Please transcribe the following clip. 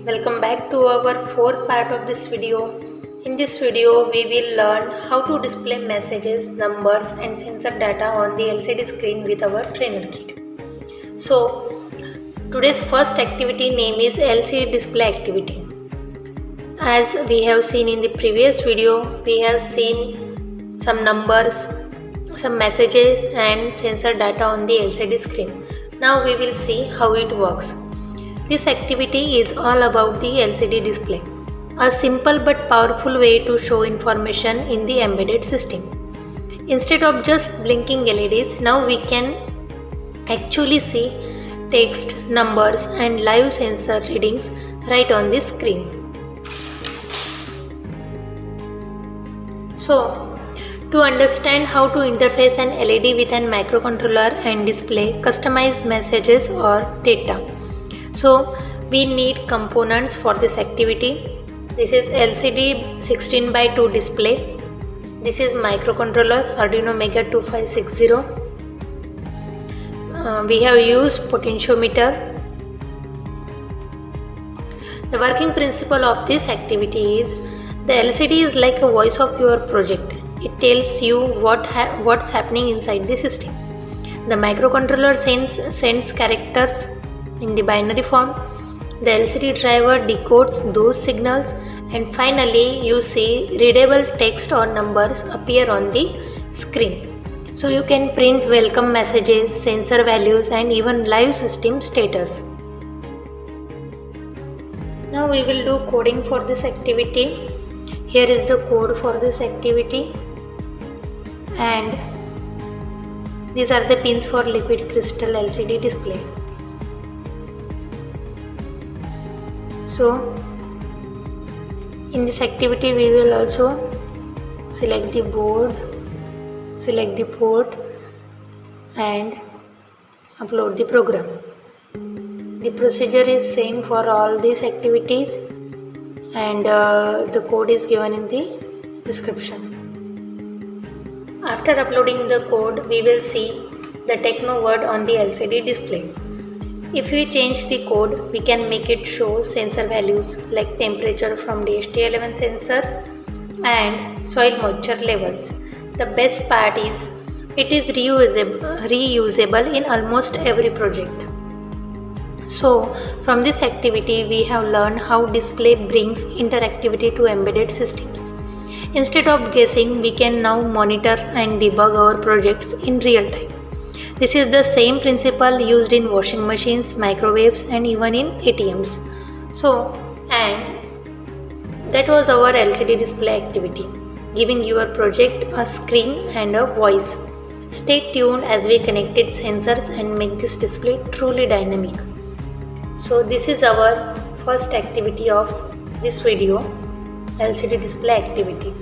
Welcome back to our fourth part of this video. In this video, we will learn how to display messages, numbers and sensor data on the LCD screen with our trainer kit. So, today's first activity name is LCD display activity. As we have seen in the previous video, we have seen some numbers, some messages and sensor data on the LCD screen. Now we will see how it works. This activity is all about the LCD display, a simple but powerful way to show information in the embedded system. Instead of just blinking LEDs, now we can actually see text, numbers and live sensor readings right on the screen. So, to understand how to interface an LED with an microcontroller and display customized messages or data. So we need components for this activity. This is LCD 16:2 display. This is microcontroller Arduino Mega 2560. We have used potentiometer. The working principle of this activity is the LCD is like a voice of your project. It tells you what's happening inside the system. The microcontroller sends characters in the binary form. The LCD driver decodes those signals, and finally you see readable text or numbers appear on the screen. So you can print welcome messages, sensor values and even live system status. Now we will do coding for this activity. Here is the code for this activity, and these are the pins for liquid crystal LCD display. So in this activity we will also select the board, select the port and upload the program. The procedure is same for all these activities, and the code is given in the description. After uploading the code, we will see the techno word on the LCD display. If we change the code, we can make it show sensor values like temperature from DHT11 sensor and soil moisture levels. The best part is it is reusable in almost every project. So from this activity we have learned how display brings interactivity to embedded systems. Instead of guessing, we can now monitor and debug our projects in real time. This is the same principle used in washing machines, microwaves and even in ATMs. So, and that was our LCD display activity, giving your project a screen and a voice. Stay tuned as we connected sensors and make this display truly dynamic. So this is our first activity of this video, LCD display activity.